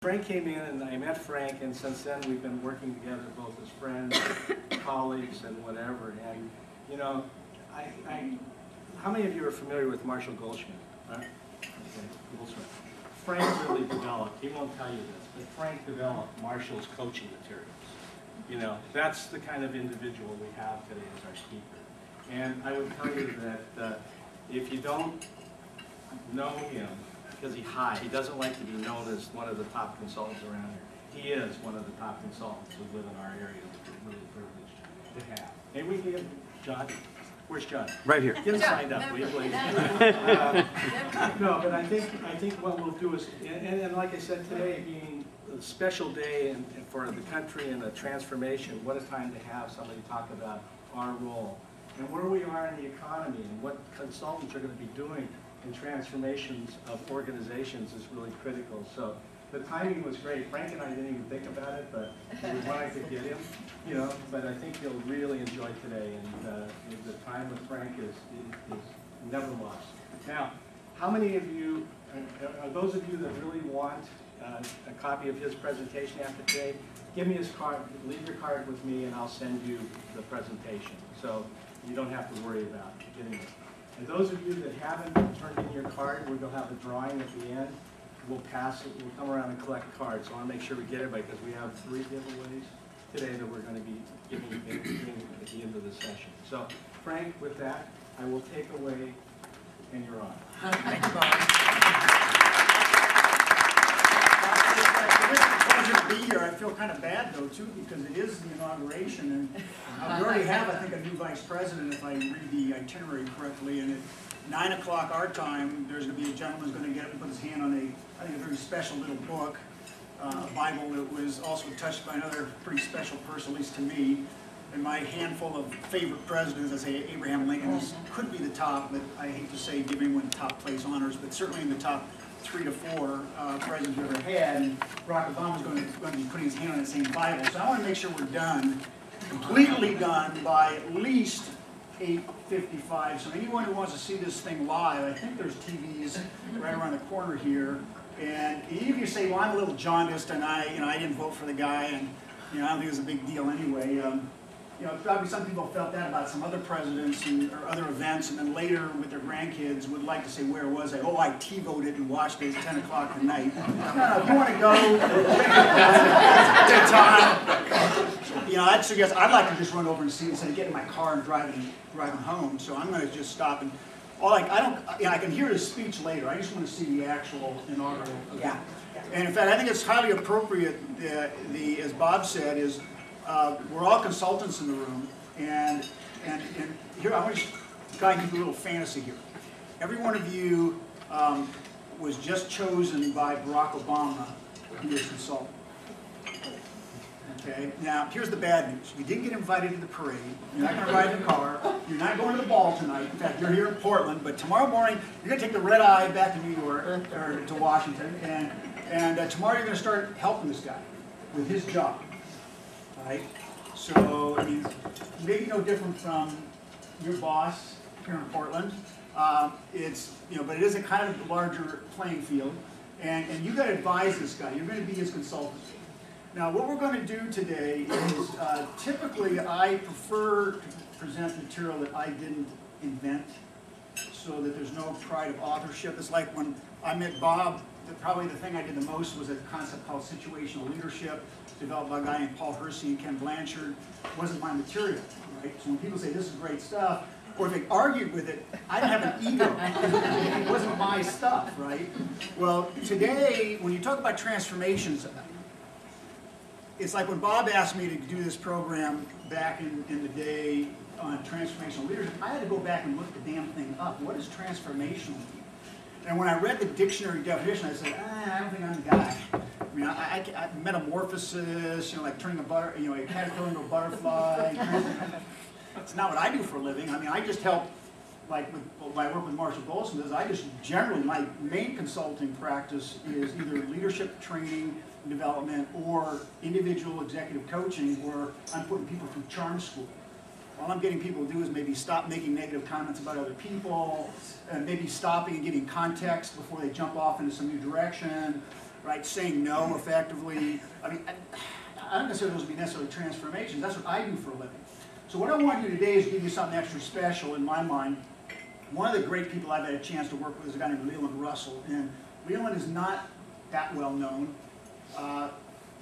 Frank came in and I met Frank, and since then we've been working together both as friends, colleagues, and whatever. And you know, how many of you are familiar with Marshall Goldschmidt? Okay, Goldschmidt. Frank really developed, he won't tell you this, but Frank developed Marshall's coaching materials. You know, that's the kind of individual we have today as our speaker. And I would tell you that if you don't know him, because he doesn't like to be known as one of the top consultants around here. He is one of the top consultants who live in our area, which we're really privileged to have. Maybe we can get John. Where's John? Right here. Get him signed up, will you, please? No, but I think what we'll do is, and like I said today, being a special day for the country and a transformation, what a time to have somebody talk about our role and where we are in the economy and what consultants are going to be doing in transformations of organizations is really critical. So the timing was great. Frank and I didn't even think about it, but we wanted to get him, you know, but I think you'll really enjoy today, and the time with Frank is never lost. Now, how many of you, are those of you that really want a copy of his presentation after today, give me his card, leave your card with me, and I'll send you the presentation. So you don't have to worry about getting it. And those of you that haven't turned in your card, we're going to have a drawing at the end. We'll pass it, we'll come around and collect cards. So I want to make sure we get everybody, because we have 3 giveaways today that we're going to be giving at the end of the session. So Frank, with that, I will take away, and you're on. Thank you, Bob. It's a pleasure to be here. I feel kind of bad, though, too, because it is the inauguration, and we already have, I think, a new vice president, if I read the itinerary correctly, and at 9 o'clock our time, there's going to be a gentleman who's going to get up and put his hand on a, I think, a very special little book, a Bible that was also touched by another pretty special person, at least to me. And my handful of favorite presidents, I say Abraham Lincoln could be the top, but I hate to say give anyone top place honors, but certainly in the top 3 to 4 presidents we've ever had. And Barack Obama is going to be putting his hand on that same Bible. So I want to make sure we're done, completely done, by at least 8:55. So anyone who wants to see this thing live, I think there's TVs right around the corner here. And even if you say, well, I'm a little jaundiced and I didn't vote for the guy, and I don't think it's a big deal anyway. Probably some people felt that about some other presidents or other events, and then later with their grandkids would like to say, where was I? Oh, I T-voted and watched it at 10 o'clock at night. No, if you want to go, good time. I'd suggest, I'd like to just run over and see it instead of getting in my car and driving home. So I'm going to just stop and, I can hear the speech later. I just want to see the actual inaugural event. Yeah. And in fact, I think it's highly appropriate, as Bob said, is we're all consultants in the room, and here I want to guide you through a little fantasy here. Every one of you was just chosen by Barack Obama to be a consultant. Okay. Now here's the bad news: you didn't get invited to the parade. You're not going to ride in the car. You're not going to the ball tonight. In fact, you're here in Portland, but tomorrow morning you're going to take the red eye back to New York or to Washington, and tomorrow you're going to start helping this guy with his job. Right? So, I mean, maybe no different from your boss here in Portland. But it is a kind of larger playing field. And you've got to advise this guy. You're going to be his consultant. Now, what we're going to do today is, typically I prefer to present material that I didn't invent, so that there's no pride of authorship. It's like when I met Bob, probably the thing I did the most was a concept called situational leadership, developed by a guy named Paul Hersey and Ken Blanchard. It wasn't my material, right? So when people say this is great stuff, or if they argued with it, I didn't have an ego. It wasn't my stuff, right? Well, today, when you talk about transformations, it's like when Bob asked me to do this program back in the day on transformational leadership, I had to go back and look the damn thing up. What does transformational mean? And when I read the dictionary definition, I said, I don't think I'm the guy. I mean, I metamorphosis, like turning a caterpillar into a butterfly. That's not what I do for a living. I mean, I just help, like when I work with Marshall Goldsmith, I just generally, my main consulting practice is either leadership training, development, or individual executive coaching, where I'm putting people through charm school. All I'm getting people to do is maybe stop making negative comments about other people, and maybe stopping and giving context before they jump off into some new direction, right? Saying no effectively. I mean, I don't consider those to be necessarily transformations. That's what I do for a living. So what I want to do today is give you something extra special in my mind. One of the great people I've had a chance to work with is a guy named Leland Russell. And Leland is not that well known.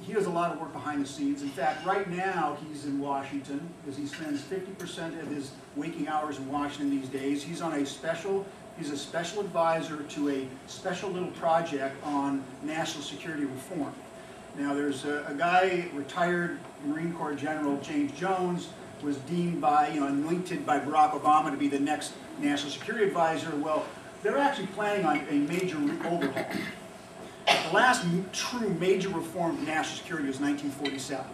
He does a lot of work behind the scenes. In fact, right now he's in Washington because he spends 50% of his waking hours in Washington these days. He's a special advisor to a special little project on national security reform. Now there's a guy, retired Marine Corps General James Jones, was deemed by, anointed by Barack Obama to be the next national security advisor. Well, they're actually planning on a major overhaul. The last true major reform of national security was 1947.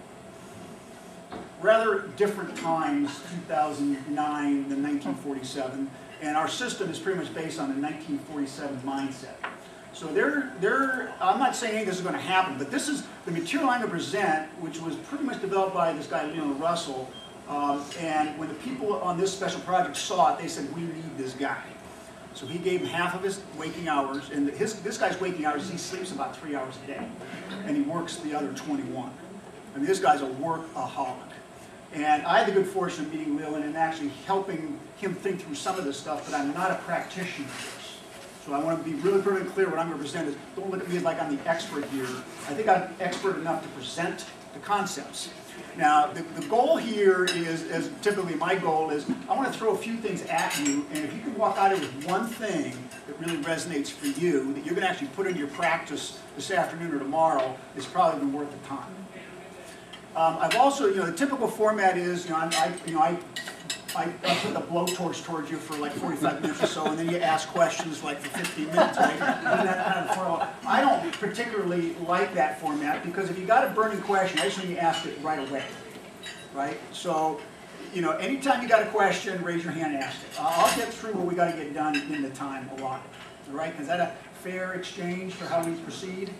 Rather different times, 2009 than 1947, and our system is pretty much based on the 1947 mindset. So I'm not saying this is going to happen, but this is the material I'm going to present, which was pretty much developed by this guy, Leland Russell, and when the people on this special project saw it, they said, we need this guy. So he gave him half of his waking hours, and this guy's waking hours, he sleeps about 3 hours a day, and he works the other 21. I mean, this guy's a workaholic. And I had the good fortune of meeting Leland and actually helping him think through some of this stuff, but I'm not a practitioner of this. So I want to be really clear what I'm going to present is, don't look at me like I'm the expert here. I think I'm expert enough to present the concepts. Now, the goal here is, as typically my goal is, I want to throw a few things at you, and if you can walk out of it with one thing that really resonates for you, that you're going to actually put into your practice this afternoon or tomorrow, it's probably been worth the time. I've also, the typical format is, I put the blowtorch towards you for like 45 minutes or so, and then you ask questions like for 15 minutes, right? That kind of format. I don't particularly like that format because if you got a burning question, I just need you to ask it right away, right? So, anytime you got a question, raise your hand and ask it. I'll get through what we got to get done in the time allotted, all right? Is that a fair exchange for how we proceed?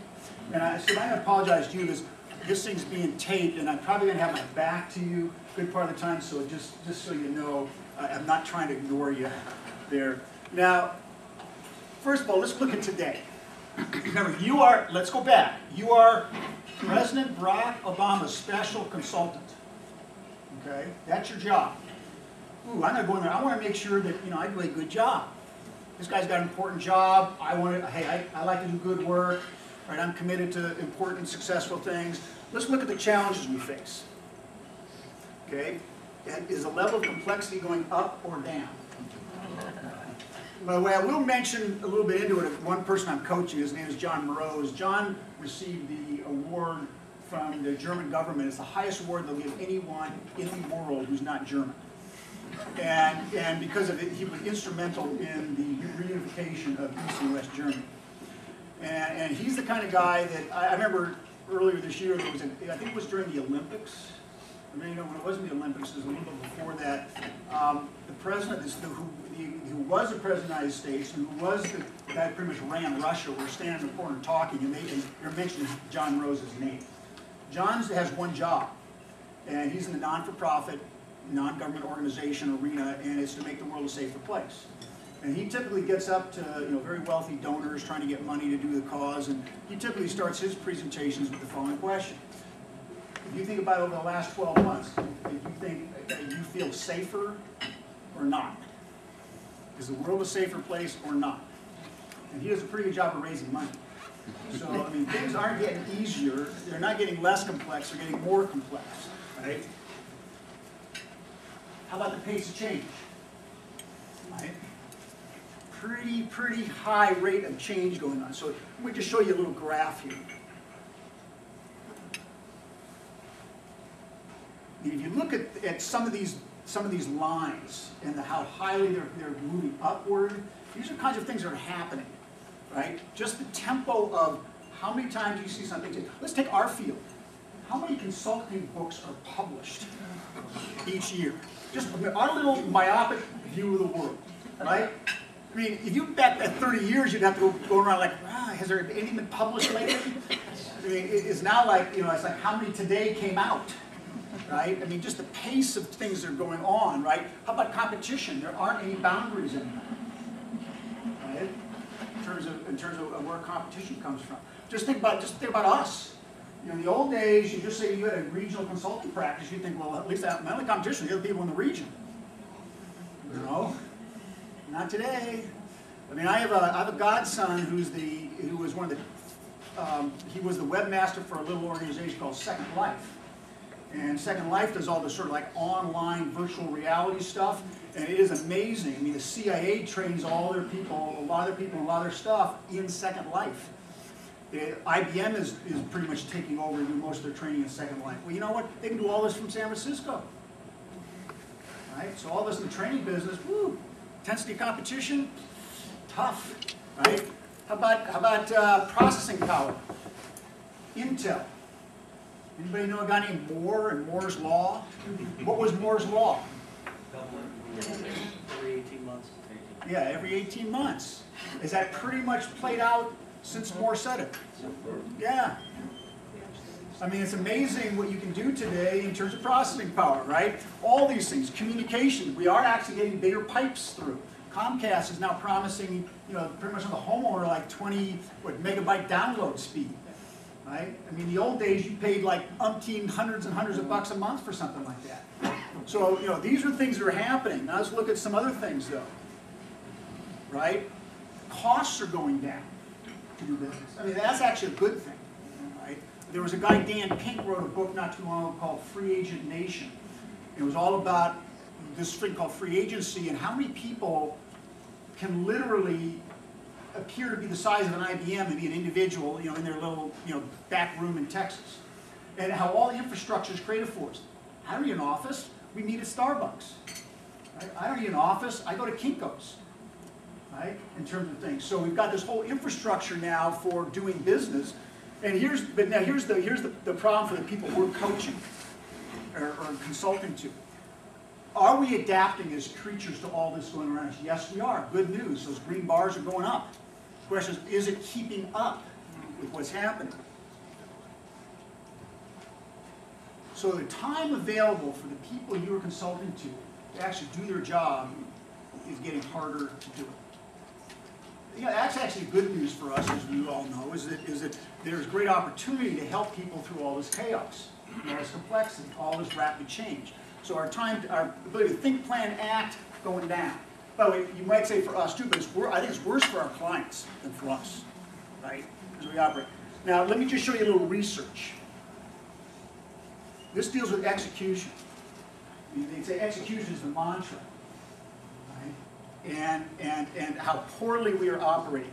And I'm going to apologize to you because this thing's being taped, and I'm probably going to have my back to you a good part of the time, so just so you know, I'm not trying to ignore you there. Now, first of all, let's look at today. Remember, let's go back. You are President Barack Obama's special consultant. Okay? That's your job. Ooh, I'm going to go in there. I want to make sure that, I do a good job. This guy's got an important job. I like to do good work. Right? I'm committed to important, successful things. Let's look at the challenges we face. Okay? And is the level of complexity going up or down? By the way, I will mention a little bit into it. One person I'm coaching, his name is John Moroz. John received the award from the German government. It's the highest award they'll give anyone in the world who's not German. And because of it, he was instrumental in the reunification of East and West Germany. And he's the kind of guy that I remember earlier this year, I think it was during the Olympics. I mean, when it wasn't the Olympics, it was a little bit before that. The president, who was the president of the United States, who was the guy who pretty much ran Russia, were standing in the corner talking, and they're mentioning John Rose's name. John has one job, and he's in the non-for-profit, non-government organization arena, and it's to make the world a safer place. And he typically gets up to very wealthy donors trying to get money to do the cause, and he typically starts his presentations with the following question. If you think about it over the last 12 months, if you think that you feel safer or not? Is the world a safer place or not? And he does a pretty good job of raising money. So, I mean, things aren't getting easier. They're not getting less complex. They're getting more complex, right? How about the pace of change? Right? Pretty high rate of change going on. So let me just show you a little graph here. And if you look at some of these lines and how highly they're moving upward, these are kinds of things that are happening, right? Just the tempo of how many times you see something. Let's take our field. How many consulting books are published each year? Just our little myopic view of the world, right? I mean, if you back at 30 years, you'd have to go around like, wow, has there anything been published lately? I mean, it's now like, it's like how many today came out, right? I mean, just the pace of things that are going on, right? How about competition? There aren't any boundaries anymore, right? In terms of where competition comes from. just think about us. You know, in the old days, you just say you had a regional consulting practice, you think, well, at least my only competition is the other people in the region. You know, not today. I mean, I have a godson who was the webmaster for a little organization called Second Life. And Second Life does all this sort of like online virtual reality stuff, and it is amazing. I mean, the CIA trains all their people, a lot of their people, a lot of their stuff in Second Life. IBM is pretty much taking over and do most of their training in Second Life. Well, you know what? They can do all this from San Francisco. Right? So all this in the training business, woo, intensity of competition, tough. Right? How about processing power? Intel. Anybody know a guy named Moore and Moore's Law? What was Moore's Law? Every 18 months. Yeah, every 18 months. Is that pretty much played out since Moore said it? Yeah. I mean, it's amazing what you can do today in terms of processing power, right? All these things, communication. We are actually getting bigger pipes through. Comcast is now promising, you know, pretty much on the homeowner like 20 megabyte download speed. Right? I mean, the old days you paid like umpteen hundreds and hundreds of bucks a month for something like that. So, you know, these are things that are happening. Now let's look at some other things though. Right? Costs are going down to do business. I mean, that's actually a good thing. Right? There was a guy, Dan Pink, wrote a book not too long ago called Free Agent Nation. It was all about this thing called free agency and how many people can literally appear to be the size of an IBM and be an individual, you know, in their little, you know, back room in Texas, and how all the infrastructure is created for us. I don't need an office. We meet at Starbucks. Right? I don't need an office. I go to Kinko's. Right? In terms of things, so we've got this whole infrastructure now for doing business. And here's the problem for the people we're coaching or consulting to. Are we adapting as creatures to all this going around us? Yes, we are. Good news. Those green bars are going up. The question is it keeping up with what's happening? So the time available for the people you are consulting to actually do their job is getting harder to do it. You know, that's actually good news for us, as we all know, is that there's great opportunity to help people through all this chaos, all this complexity, all this rapid change. So our ability to think, plan, act, going down. By the way, you might say for us too, but I think it's worse for our clients than for us, right? As we operate. Now, let me just show you a little research. This deals with execution. They say execution is the mantra, right? And how poorly we are operating.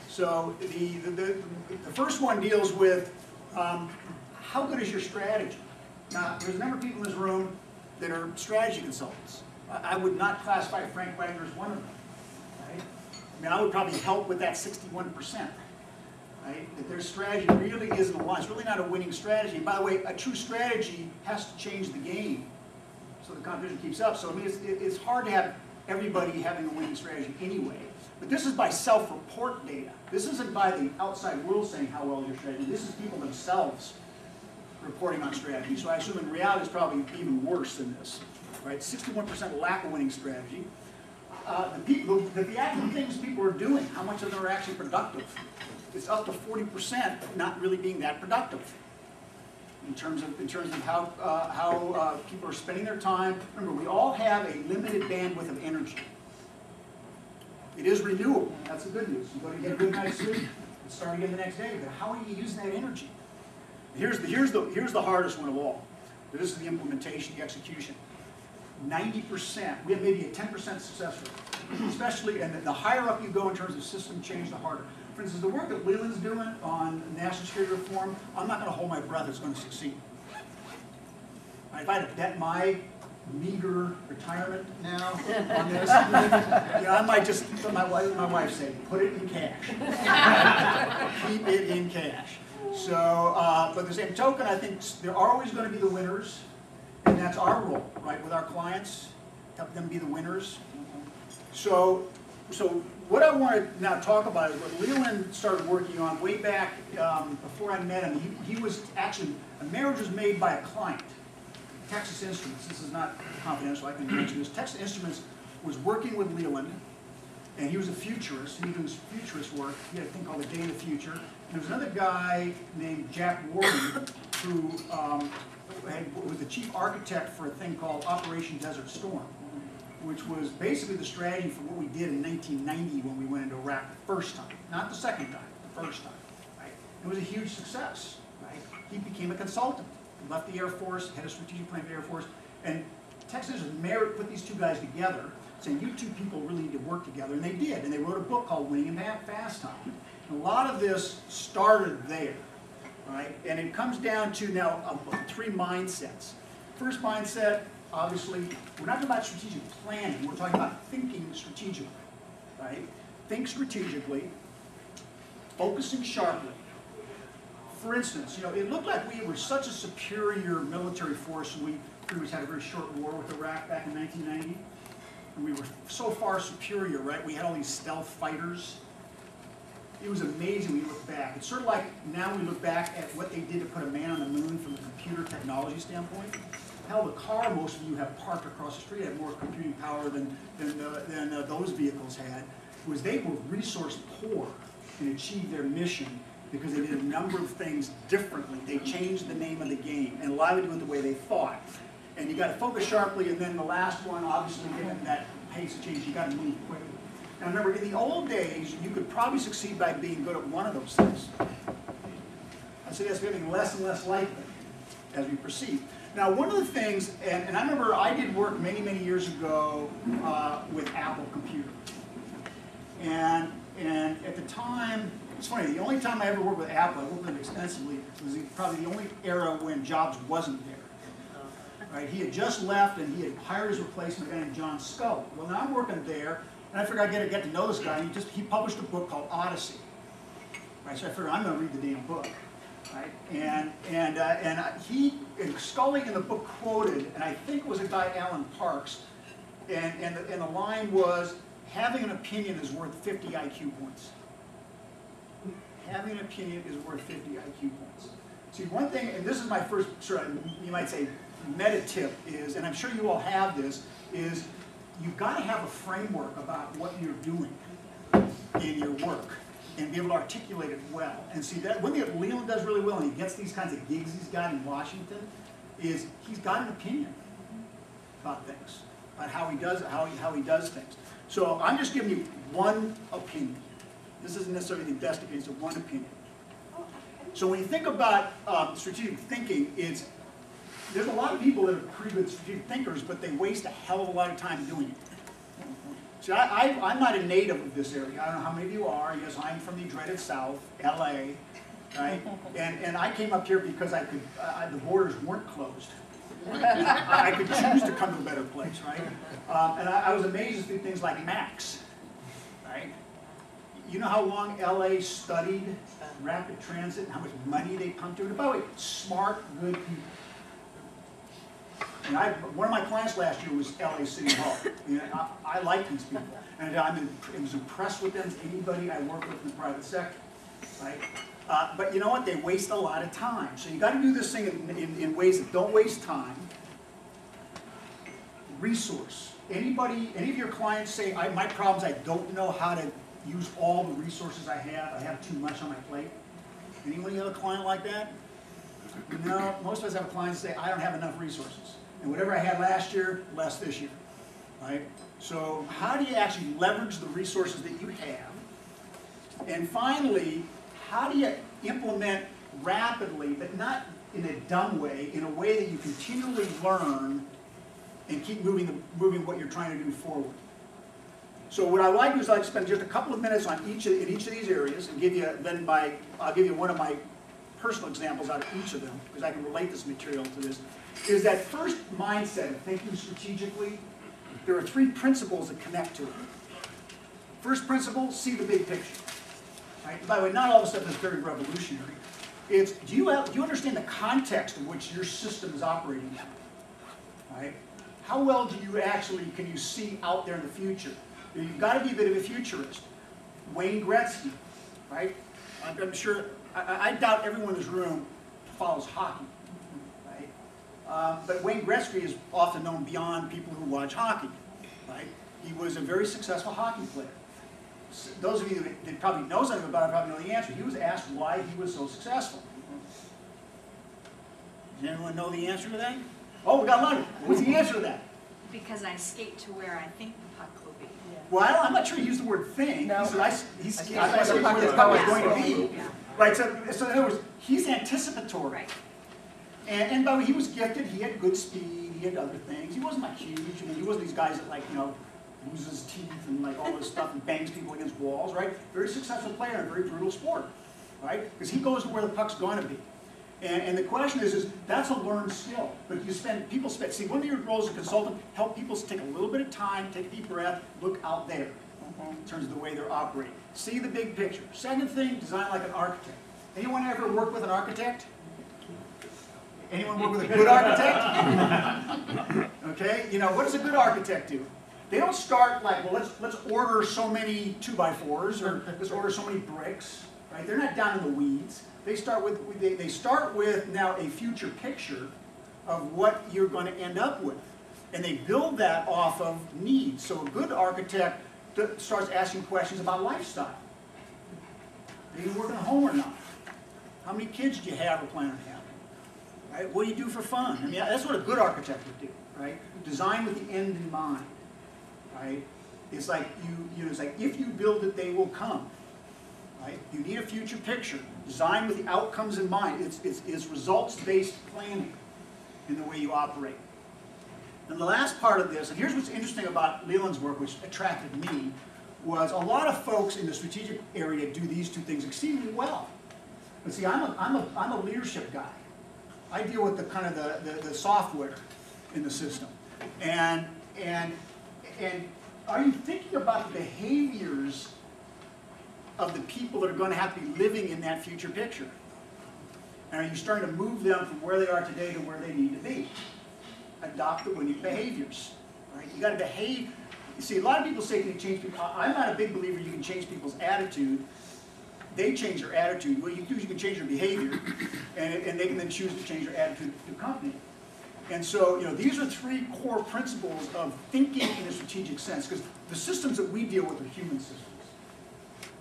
So the first one deals with how good is your strategy? Now, there's a number of people in this room that are strategy consultants. I would not classify Frank Wagner as one of them. Right? I mean, I would probably help with that 61%. Right? That their strategy really isn't aligned. It's really not a winning strategy. And by the way, a true strategy has to change the game so the competition keeps up. So I mean, it's hard to have everybody having a winning strategy anyway. But this is by self-report data. This isn't by the outside world saying how well your strategy. This is people themselves reporting on strategy. So I assume in reality it's probably even worse than this. Right? 61% lack of winning strategy. The actual things people are doing, how much of them are actually productive? It's up to 40% not really being that productive. In terms of how people are spending their time. Remember, we all have a limited bandwidth of energy. It is renewable. That's the good news. You go to get a good night's sleep and start again the next day. But how are you using that energy? Here's the hardest one of all. This is the implementation, the execution. 90%, we have maybe a 10% success rate. Especially, and the higher up you go in terms of system change, the harder. For instance, the work that Leland's doing on national security reform, I'm not going to hold my breath it's going to succeed. If I had to bet my meager retirement now on this, you know, I might just, my wife said, put it in cash. Keep it in cash. So, but the same token, I think there are always going to be the winners, and that's our role, right, with our clients, help them be the winners. So what I want to now talk about is what Leland started working on way back before I met him. He was actually, a marriage was made by a client, Texas Instruments. This is not confidential, I can mention this. Texas Instruments was working with Leland, and he was a futurist. He was doing futurist work. He had a thing called the Day of the Future. There was another guy named Jack Warden who was the chief architect for a thing called Operation Desert Storm, which was basically the strategy for what we did in 1990 when we went into Iraq the first time. Not the second time, the first time. Right? It was a huge success. Right? He became a consultant. He left the Air Force, head of strategic planning for the Air Force, and Texas Merit put these two guys together, saying, you two people really need to work together, and they did. And they wrote a book called Winning in Fast Time. And a lot of this started there. Right? And it comes down to now three mindsets. First mindset, obviously, we're not talking about strategic planning, we're talking about thinking strategically. Right? Think strategically, focusing sharply. For instance, you know, it looked like we were such a superior military force, and we pretty much had a very short war with Iraq back in 1990. And we were so far superior, right? We had all these stealth fighters. It was amazing when you look back. It's sort of like now we look back at what they did to put a man on the moon from a computer technology standpoint. Hell, the car most of you have parked across the street had more computing power than those vehicles had. Was they were resource poor and achieved their mission because they did a number of things differently. They changed the name of the game, and a lot of it with the way they thought. And you got to focus sharply, and then the last one, obviously, given that pace of change, you got to move quickly. Now remember, in the old days, you could probably succeed by being good at one of those things. I say that's getting less and less likely as we proceed. Now, one of the things, and I remember I did work many, many years ago with Apple Computer. And at the time, it's funny, the only time I ever worked with Apple, I worked with them extensively, was probably the only era when Jobs wasn't there. Right? He had just left, and he had hired his replacement, a guy named John Scull. Well, now I'm working there, and I figured I'd get to know this guy, and he published a book called Odyssey. Right? So I figured I'm going to read the damn book. Right? And Scully in the book quoted, and I think it was a guy, Alan Parks, and the line was, having an opinion is worth 50 IQ points. Having an opinion is worth 50 IQ points. See, one thing, and this is my first, sort of, you might say, meta tip is, and I'm sure you all have this, is you've got to have a framework about what you're doing in your work and be able to articulate it well. And see, that one thing that Leland does really well, and he gets these kinds of gigs he's got in Washington, is he's got an opinion about things, about how he does things. So I'm just giving you one opinion. This isn't necessarily the best opinion, it's one opinion. So when you think about strategic thinking, there's a lot of people that are pretty good strategic thinkers, but they waste a hell of a lot of time doing it. See, I'm not a native of this area. I don't know how many of you are. Yes, I'm from the dreaded South, LA, right? And I came up here because the borders weren't closed. I could choose to come to a better place, right? And I was amazed to see things like Max, right? You know how long LA studied rapid transit and how much money they pumped into it? By the way, smart, good people. And one of my clients last year was LA City Hall. I like these people, and I was impressed with them as anybody I work with in the private sector, right? But you know what? They waste a lot of time. So you got to do this thing in ways that don't waste time. Resource. Any of your clients say, my problem is I don't know how to use all the resources I have too much on my plate? Anyone have a client like that? No, most of us have clients say, I don't have enough resources. And whatever I had last year, less this year, right? So how do you actually leverage the resources that you have? And finally, how do you implement rapidly, but not in a dumb way, in a way that you continually learn and keep moving what you're trying to do forward? So what I like to do is I like to spend just a couple of minutes on each of these areas and give you I'll give you one of my personal examples out of each of them, because I can relate this material to this, is that first mindset of thinking strategically. There are three principles that connect to it. First principle, see the big picture. Right? By the way, not all the stuff is very revolutionary. It's, do you understand the context in which your system is operating in? Right? How well can you see out there in the future? You've got to be a bit of a futurist. Wayne Gretzky, right? I'm sure, I doubt everyone in this room follows hockey, right? But Wayne Gretzky is often known beyond people who watch hockey, right? He was a very successful hockey player. those of you that probably know something about it probably know the answer. He was asked why he was so successful. Does anyone know the answer to that? Oh, we got a lot of it. What's the answer to that? Because I skate to where I think the puck will be. Yeah. Well, I'm not sure he used the word "thing." No. He said, I skate where the the puck puck is is going to be. Yeah. Right, so in other words, he's anticipatory. Right. And by the way, he was gifted, he had good speed, he had other things. He wasn't like huge, I mean, he wasn't these guys that like, you know, loses his teeth and like all this stuff and bangs people against walls, right? Very successful player in a very brutal sport, right? Because he goes to where the puck's going to be. And the question is that's a learned skill. But people spend, see, one of your roles as a consultant, help people take a little bit of time, take a deep breath, look out there in terms of the way they're operating. See the big picture. Second thing, design like an architect. Anyone ever work with an architect? Anyone work with a good architect? Okay, you know, what does a good architect do? They don't start like, well, let's order so many 2x4s or let's order so many bricks, right? They're not down in the weeds. They start with now a future picture of what you're going to end up with. And they build that off of needs. So a good architect starts asking questions about lifestyle. Are you working at home or not? How many kids do you have or plan on having? Right? What do you do for fun? I mean, that's what a good architect would do, right? Design with the end in mind, right? It's like it's like if you build it, they will come, right? You need a future picture. Design with the outcomes in mind. It's results-based planning in the way you operate. And the last part of this, and here's what's interesting about Leland's work, which attracted me, was a lot of folks in the strategic area do these two things exceedingly well. But see, I'm a leadership guy. I deal with the kind of the software in the system. And are you thinking about the behaviors of the people that are going to have to be living in that future picture? And are you starting to move them from where they are today to where they need to be? Adopt the winning behaviors. Right? You got to behave. You see, a lot of people say, can you change people? I'm not a big believer you can change people's attitude. They change their attitude. What you do is you can change their behavior, and they can then choose to change their attitude to accompany. And so, you know, these are three core principles of thinking in a strategic sense, because the systems that we deal with are human systems.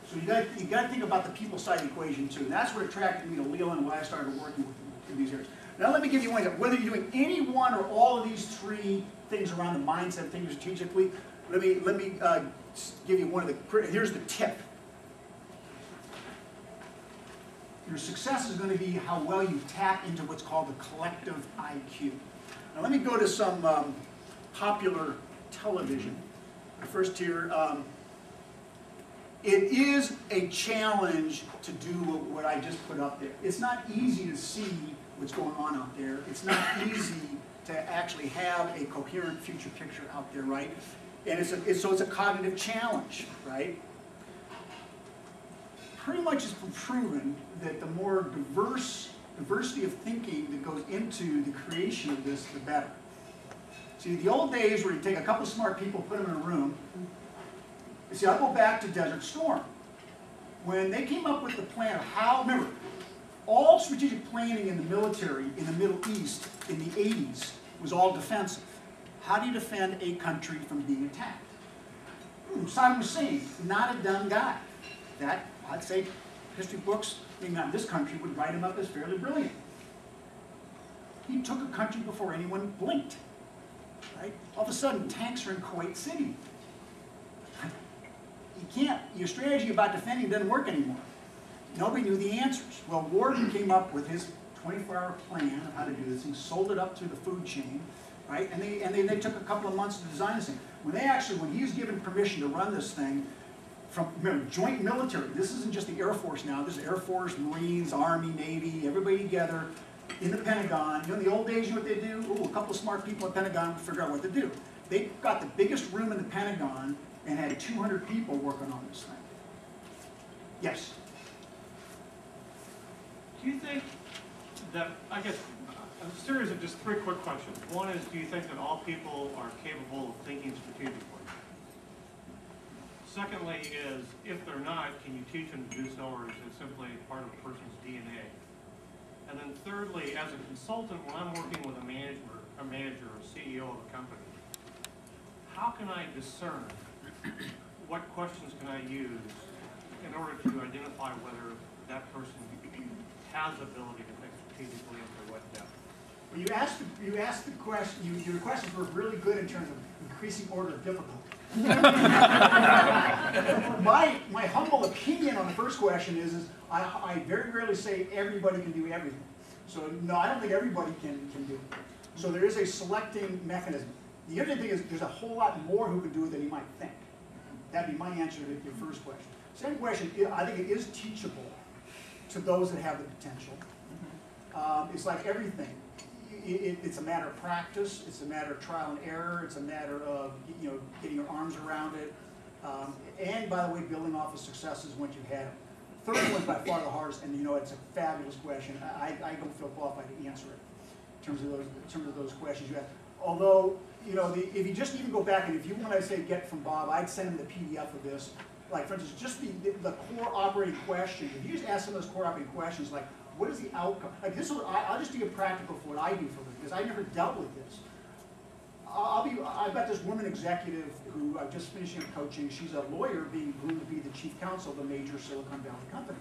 So you got to think about the people side of the equation too. And that's what attracted me to Leland and why I started working with in these areas. Now let me give you one example. Whether you're doing any one or all of these three things around the mindset, thinking strategically, let me give you one of the. Here's the tip. Your success is going to be how well you tap into what's called the collective IQ. Now let me go to some popular television. First here, it is a challenge to do what I just put up there. It's not easy to see what's going on out there. It's not easy to actually have a coherent future picture out there, right? And so it's a cognitive challenge, right? Pretty much it's been proven that the more diversity of thinking that goes into the creation of this, the better. See, the old days where you take a couple of smart people, put them in a room. You see, I go back to Desert Storm. When they came up with the plan of how, remember, all strategic planning in the military in the Middle East in the 80s was all defensive. How do you defend a country from being attacked? Saddam Hussein, not a dumb guy. That, I'd say, history books, maybe not in this country, would write him up as fairly brilliant. He took a country before anyone blinked. Right? All of a sudden, tanks are in Kuwait City. You can't, your strategy about defending doesn't work anymore. Nobody knew the answers. Well, Warden came up with his 24-hour plan of how to do this. He sold it up through the food chain, right? And they took a couple of months to design this thing. When he was given permission to run this thing, from, remember, joint military. This isn't just the Air Force now. This is Air Force, Marines, Army, Navy, everybody together in the Pentagon. You know, in the old days, you know what they do? Ooh, a couple of smart people in the Pentagon would figure out what to do. They got the biggest room in the Pentagon and had 200 people working on this thing. Yes? Do you think that, I guess, a series of just three quick questions. One is, do you think that all people are capable of thinking strategically? Secondly is, if they're not, can you teach them to do so, or is it simply part of a person's DNA? And then thirdly, as a consultant, when I'm working with a manager, or CEO of a company, how can I discern what questions can I use in order to identify whether that person has the ability to think strategically into what depth? Well, you asked the question, your questions were really good in terms of increasing order of difficulty. my humble opinion on the first question is I very rarely say everybody can do everything. So no, I don't think everybody can do it. So there is a selecting mechanism. The other thing is there's a whole lot more who can do it than you might think. That'd be my answer to your first question. Second question, I think it is teachable to those that have the potential. It's like everything. It's a matter of practice. It's a matter of trial and error. It's a matter of getting your arms around it. And by the way, building off of successes once you've had them. Third one's by far the hardest, and it's a fabulous question. I don't feel qualified to answer it in terms of those questions you asked. Although if you just even go back and if you want to say get from Bob, I'd send him the PDF of this. Like for instance, just the core operating questions. If you just ask some of those core operating questions, like what is the outcome? Like this, I'll just be practical for what I do for them because I never dealt with this. I've got this woman executive who I'm just finishing up coaching. She's a lawyer being groomed to be the chief counsel of a major Silicon Valley company.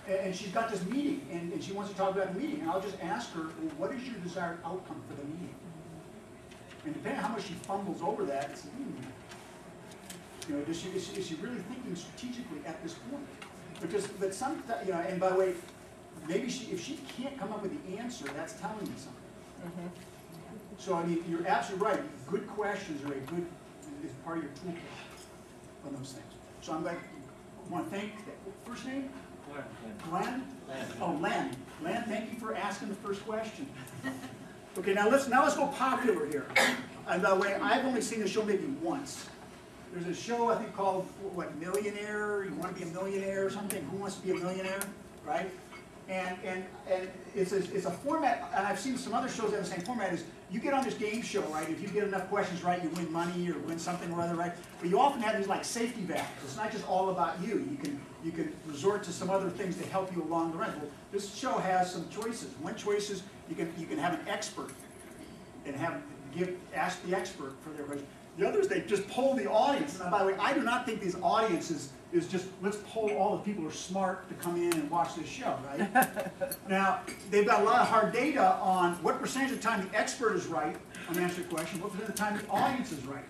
And she's got this meeting, and she wants to talk about the meeting. And I'll just ask her, well, what is your desired outcome for the meeting? And depending on how much she fumbles over that, it's, is she really thinking strategically at this point? But sometimes, and by the way, maybe if she can't come up with the answer, that's telling me something. So I mean, you're absolutely right. Good questions are is part of your toolkit on those things. So I want to thank, first name? Glenn? Oh, Len. Len, thank you for asking the first question. Okay, now let's go popular here. And by the way, I've only seen the show maybe once. There's a show I think called Millionaire. You want to be a millionaire or something? Who wants to be a millionaire? Right? And it's a format, and I've seen some other shows that have the same format. Is you get on this game show, right? If you get enough questions right, you win money or win something or other, right? But you often have these like safety valves. It's not just all about you. You can resort to some other things to help you along the run. Well, this show has some choices. One choice is you can have an expert and ask the expert for their question. The others, they just poll the audience. And by the way, I do not think these audiences is just, let's poll all the people who are smart to come in and watch this show, right? Now, they've got a lot of hard data on what percentage of the time the expert is right on the answer to the question, what percentage of the time the audience is right,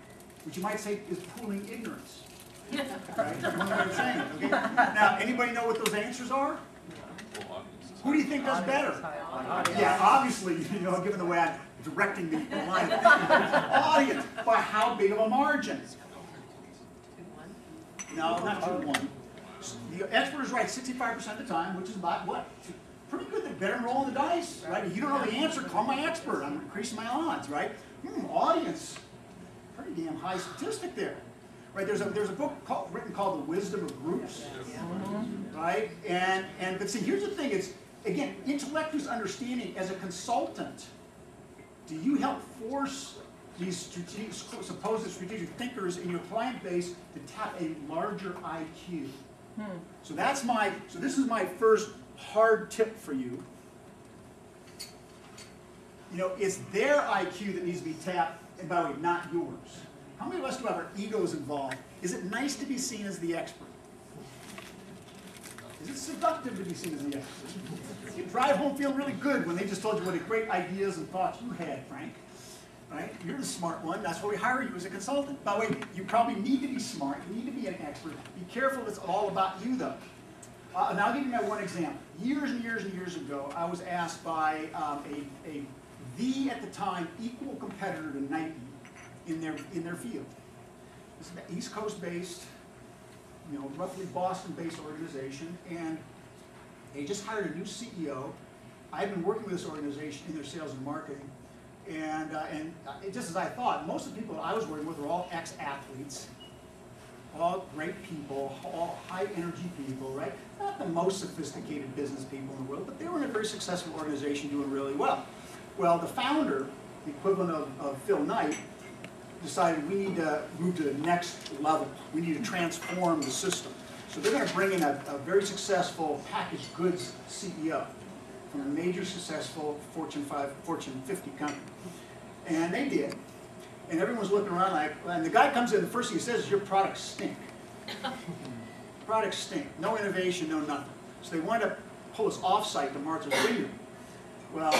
which you might say is pooling ignorance. Right? That's one way of saying it, okay? Now, anybody know what those answers are? Who do you think does better? Yeah, obviously, given the way I'm directing the line of thinking, audience, by how big of a margin? No, not 2-1. The expert is right 65% of the time, which is about what? Pretty good. They're better than rolling the dice, right? If you don't know the answer, call my expert. I'm increasing my odds, right? Audience, pretty damn high statistic there, right? There's a book written called The Wisdom of Groups, right? But see, here's the thing: it's again, intellect is understanding. As a consultant, do you help force these supposed strategic thinkers in your client base to tap a larger IQ? So this is my first hard tip for you. It's their IQ that needs to be tapped, and by the way, not yours. How many of us do have our egos involved? Is it nice to be seen as the expert? Is it seductive to be seen as the expert? You drive home feeling really good when they just told you what great ideas and thoughts you had, Frank. Right? You're the smart one. That's why we hire you as a consultant. By the way, you probably need to be smart. You need to be an expert. Be careful. It's all about you, though. And I'll give you my one example. Years and years and years ago, I was asked by the at the time equal competitor to Nike in their field. This is an East Coast based, roughly Boston-based organization, and they just hired a new CEO. I've been working with this organization in their sales and marketing. And just as I thought, most of the people that I was working with were all ex-athletes, all great people, all high-energy people, right? Not the most sophisticated business people in the world, but they were in a very successful organization doing really well. Well, the founder, the equivalent of Phil Knight, decided we need to move to the next level. We need to transform the system. So they're going to bring in a very successful packaged goods CEO from a major successful Fortune 50 company. And they did. And everyone's looking around like, and the guy comes in, the first thing he says is, your products stink. Products stink. No innovation, no nothing. So they wanted to pull us off-site to Martha's Vineyard. Well,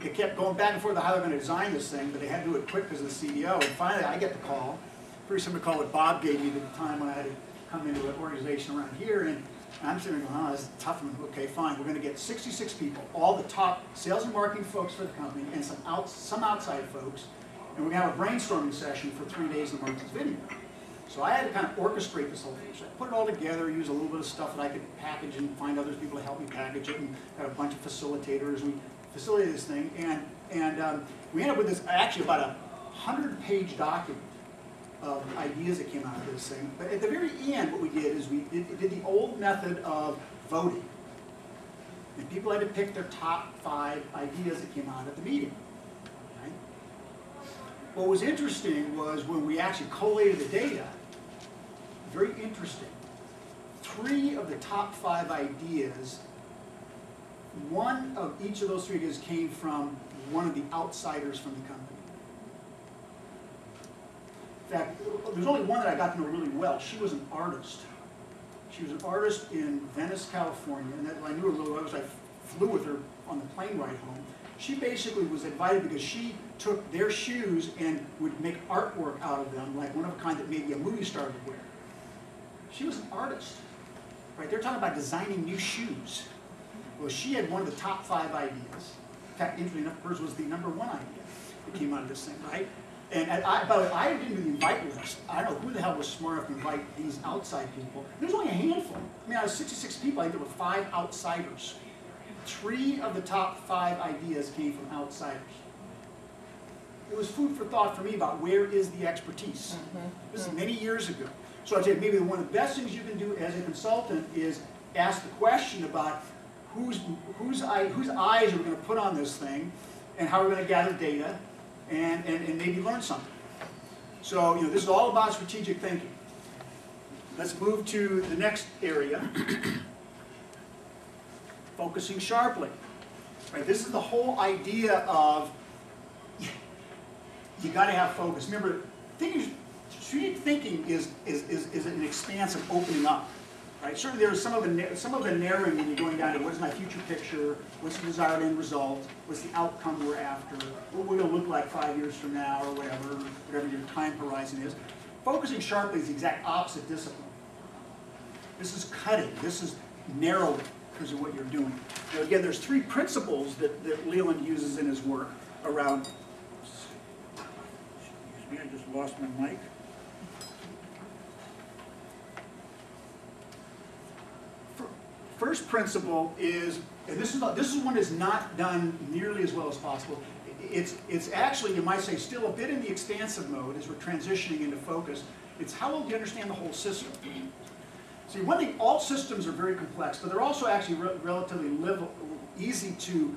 they kept going back and forth on how they're going to design this thing, but they had to do it quick because of the CEO. And finally, I get the call, pretty similar call what Bob gave me at the time when I had to come into an organization around here. And I'm sitting there going, oh, this is a tough one. Okay, fine. We're going to get 66 people, all the top sales and marketing folks for the company, and some outside folks. And we're going to have a brainstorming session for 3 days in Martha's Vineyard. So I had to kind of orchestrate this whole thing. So I put it all together, use a little bit of stuff that I could package and find other people to help me package it, and got a bunch of facilitators. We facilitated this thing, and we ended up with this, actually about a 100-page document of ideas that came out of this thing. But at the very end, what we did is we did the old method of voting. And people had to pick their top 5 ideas that came out at the meeting. Right? What was interesting was when we actually collated the data, very interesting, 3 of the top 5 ideas, one of each of those 3 ideas came from one of the outsiders from the company. In fact, there's only one that I got to know really well. She was an artist. She was an artist in Venice, California, and I knew her really well because I flew with her on the plane ride home. She basically was invited because she took their shoes and would make artwork out of them, like one of a kind that maybe a movie star would wear. She was an artist, right? They're talking about designing new shoes. Well, she had one of the top 5 ideas. In fact, interestingly enough, hers was the #1 idea that came out of this thing, right? And by the way, I didn't do the invite list. I don't know who the hell was smart enough to invite these outside people. There's only a handful. I mean, out of 66 people, I think there were 5 outsiders. 3 of the top 5 ideas came from outsiders. It was food for thought for me about where is the expertise. This is many years ago. So I'd say maybe one of the best things you can do as a consultant is ask the question about whose eyes are we going to put on this thing, and how we're going to gather data, and maybe learn something. So, you know, this is all about strategic thinking. Let's move to the next area. Focusing sharply. Right, this is the whole idea of you got to have focus. Remember, strategic thinking is an expanse of opening up. Right? Certainly there's some of the narrowing when you're going down to what is my future picture, what's the desired end result, what's the outcome we're after, what we're going to look like 5 years from now, or whatever your time horizon is. Focusing sharply is the exact opposite discipline. This is cutting. This is narrowing because of what you're doing. Now again, there's 3 principles that Leland uses in his work around. Excuse me, I just lost my mic. First principle is, and this is one that's not done nearly as well as possible. It's actually, you might say, still a bit in the expansive mode as we're transitioning into focus. It's how well do you understand the whole system? See, one thing, all systems are very complex, but they're also actually relatively easy to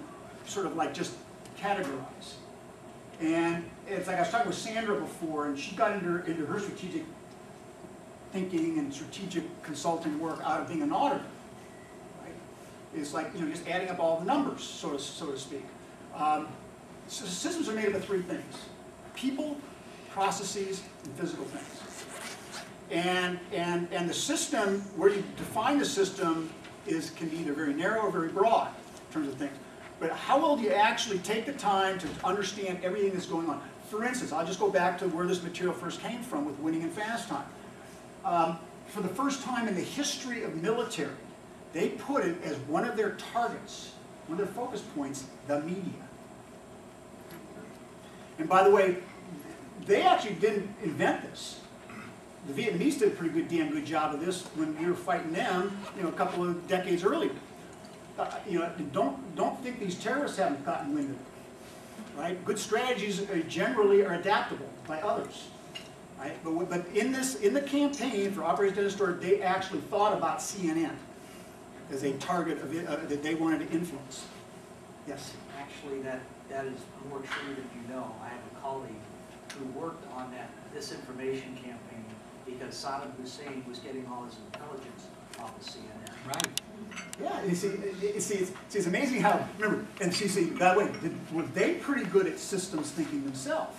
sort of like just categorize. And it's like I was talking with Sandra before, and she got into her strategic thinking and strategic consulting work out of being an auditor. It's like, you know, just adding up all the numbers, so to speak. So systems are made up of 3 things: people, processes, and physical things. And the system, where you define the system, can be either very narrow or very broad in terms of things. But how well do you actually take the time to understand everything that's going on? For instance, I'll just go back to where this material first came from with winning in fast time. For the first time in the history of military, they put it as one of their targets, one of their focus points, the media. And by the way, they actually didn't invent this. The Vietnamese did a pretty damn good job of this when we were fighting them, you know, a couple of decades earlier. You know, don't think these terrorists haven't gotten wind of it, right? Good strategies generally are adaptable by others, right? But in the campaign for Operation Desert Storm, they actually thought about CNN as a target that they wanted to influence. Yes? Actually, that is more true than you know. I have a colleague who worked on this information campaign because Saddam Hussein was getting all his intelligence off of CNN. Right. Yeah, you see, it's amazing how, remember, and see, by the way, were they pretty good at systems thinking themselves?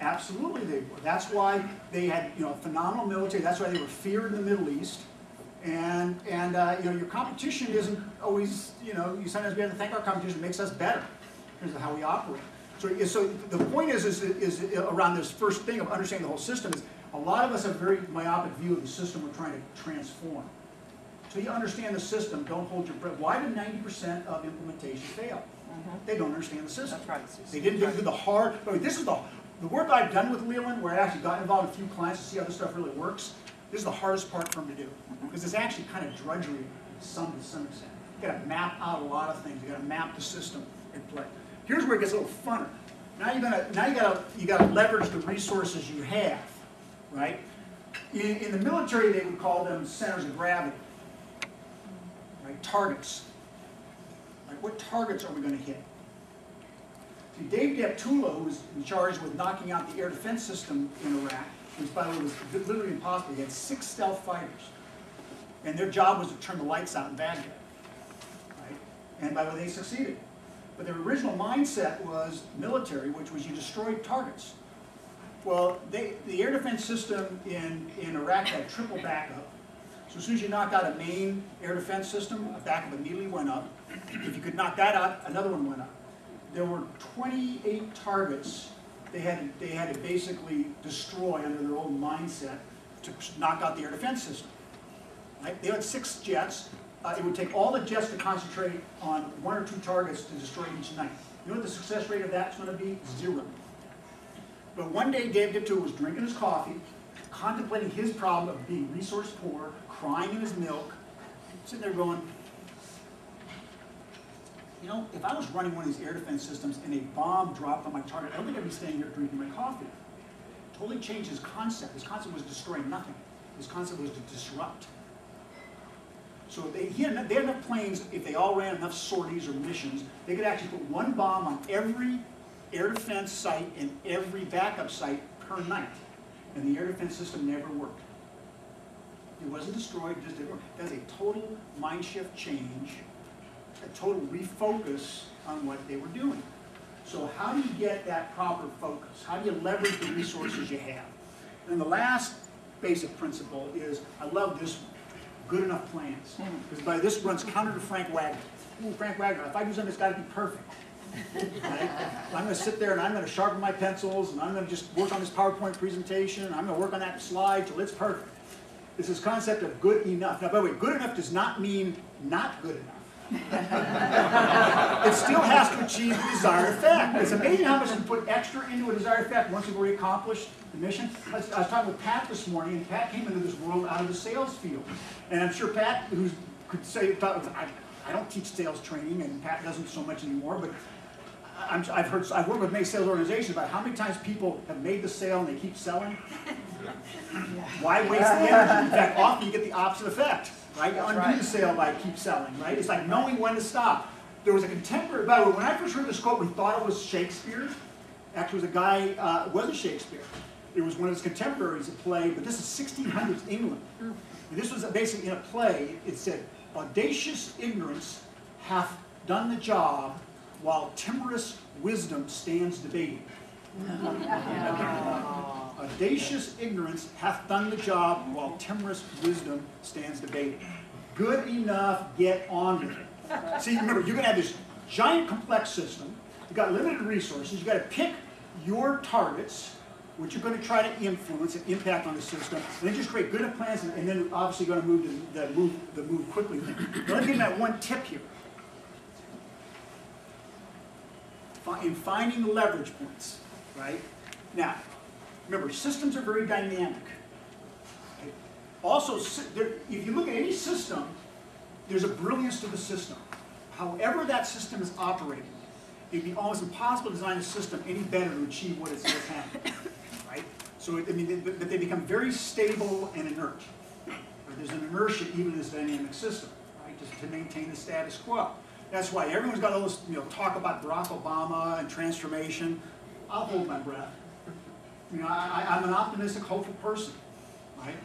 Absolutely they were. That's why they had, you know, phenomenal military. That's why they were feared in the Middle East. And you know, your competition isn't always, you know, sometimes we have to thank our competition. It makes us better in terms of how we operate. So the point is around this first thing of understanding the whole system is a lot of us have a very myopic view of the system we're trying to transform. So you understand the system, don't hold your breath. Why do 90% of implementation fail? They don't understand the system. That's right. They didn't do the hard, I mean, this is the work I've done with Leland, where I actually got involved with a few clients to see how this stuff really works. This is the hardest part for them to do, because it's actually kind of drudgery to some extent. You got to map out a lot of things. You got to map the system in play. Here's where it gets a little funner. Now you got to leverage the resources you have, right? In the military, they would call them centers of gravity, right? Targets. Like, what targets are we going to hit? See, Dave Deptula, who was in charge with knocking out the air defense system in Iraq, which by the way was literally impossible. He had 6 stealth fighters, and their job was to turn the lights out in Baghdad, right? And by the way, they succeeded. But their original mindset was military, which was you destroyed targets. Well, the air defense system in Iraq had triple backup. So as soon as you knocked out a main air defense system, a backup immediately went up. If you could knock that out, another one went up. There were 28 targets they had to basically destroy under their old mindset to knock out the air defense system. Right? They had 6 jets. It would take all the jets to concentrate on 1 or 2 targets to destroy each night. You know what the success rate of that's going to be? 0. But one day Dave Deptula was drinking his coffee, contemplating his problem of being resource poor, crying in his milk, sitting there going, you know, if I was running one of these air defense systems and a bomb dropped on my target, I don't think I'd be standing here drinking my coffee. Totally changed his concept. His concept was destroying nothing. His concept was to disrupt. So they had enough planes, if they all ran enough sorties or missions, they could actually put 1 bomb on every air defense site and every backup site per night. And the air defense system never worked. It wasn't destroyed, just didn't work. That's a total mind shift change, a total refocus on what they were doing. So how do you get that proper focus? How do you leverage the resources you have? And the last basic principle is, I love this one, good enough plans. Because this runs counter to Frank Wagner. Ooh, Frank Wagner, if I do something, it's got to be perfect. Right? I'm going to sit there and I'm going to sharpen my pencils and I'm going to just work on this PowerPoint presentation. I'm going to work on that slide till it's perfect. It's this concept of good enough. Now, by the way, good enough does not mean not good enough. It still has to achieve the desired effect. It's amazing how much you put extra into a desired effect once you've already accomplished the mission. I was talking with Pat this morning, and Pat came into this world out of the sales field. And I'm sure Pat, who could say, I don't teach sales training, and Pat doesn't so much anymore, but I've worked with many sales organizations about how many times people have made the sale and they keep selling. Why waste the energy? In fact, often you get the opposite effect, right? You undo the sale by keep selling, right? It's like knowing when to stop. There was a contemporary, by the way, when I first heard this quote, we thought it was Shakespeare. Actually, it was a guy, it wasn't Shakespeare. It was one of his contemporaries that played, but this is 1600s England. And this was basically in a play. It said, audacious ignorance hath done the job while timorous wisdom stands debating. Audacious ignorance hath done the job while timorous wisdom stands debating. Good enough, get on with it. See, remember, you're going to have this giant complex system. You've got limited resources. You've got to pick your targets, which you're going to try to influence and impact on the system, and then just create good enough plans, and then obviously going to move the move quickly. Now, let me give you that one tip here. In finding the leverage points, right? Now, remember, systems are very dynamic. Okay? Also, if you look at any system, there's a brilliance to the system. However that system is operating, it'd be almost impossible to design a system any better to achieve what it's having, right? So, I mean, they become very stable and inert. Right? There's an inertia even in this dynamic system, right? Just to maintain the status quo. That's why everyone's got all this, talk about Barack Obama and transformation. I'll hold my breath. I'm an optimistic, hopeful person, right?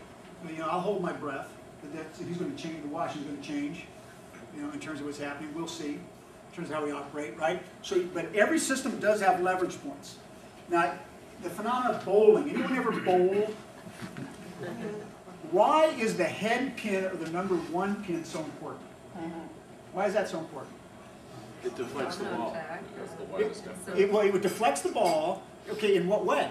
But, I'll hold my breath. If he's going to change, Washington's going to change, in terms of what's happening. We'll see, in terms of how we operate, right? So, but every system does have leverage points. Now, the phenomenon of bowling. Anyone ever bowl? Why is the head pin or the number 1 pin so important? Why is that so important? It deflects the ball. That's the widest end. It deflects the ball. Okay, in what way?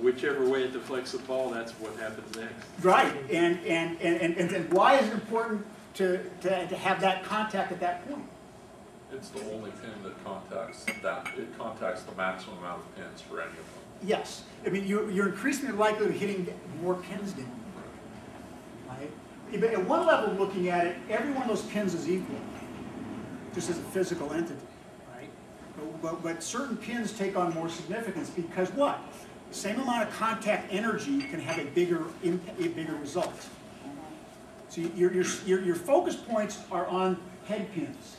Whichever way it deflects the ball, that's what happens next. Right, and why is it important to have that contact at that point? It's the only pin that contacts that. It contacts the maximum amount of pins for any of them. Yes, I mean you're increasingly likely to hitting more pins down. Right? But at one level, looking at it, every one of those pins is equal, just as a physical entity. Right? But certain pins take on more significance because what? The same amount of contact energy can have a bigger result. So your focus points are on head pins.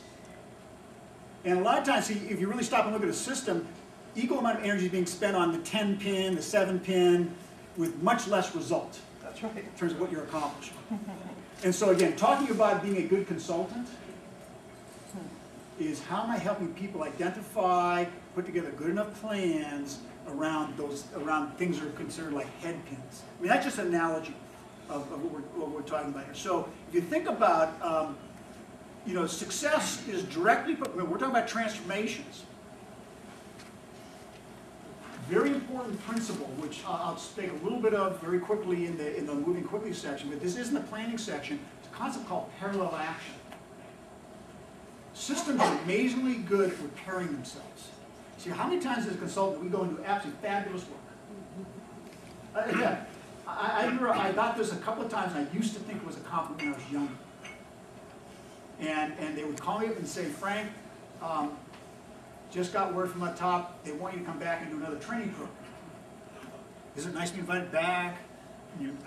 And a lot of times, see, if you really stop and look at a system, equal amount of energy is being spent on the 10 pin, the 7 pin, with much less result. That's right. In terms of what you're accomplishing. And so again, talking about being a good consultant is how am I helping people identify, put together good enough plans around things that are considered like head pins. I mean, that's just an analogy of what we're talking about here. So if you think about, success is directly, we're talking about transformations. Very important principle, which I'll speak a little bit of very quickly in the moving quickly section, but this isn't the planning section. It's a concept called parallel action. Systems are amazingly good at repairing themselves. See, how many times as a consultant we go and do absolutely fabulous work? Again, I got this a couple of times, and I used to think it was a compliment when I was younger. And they would call me up and say, Frank, just got word from the top, they want you to come back and do another training program. Is it nice to be invited back?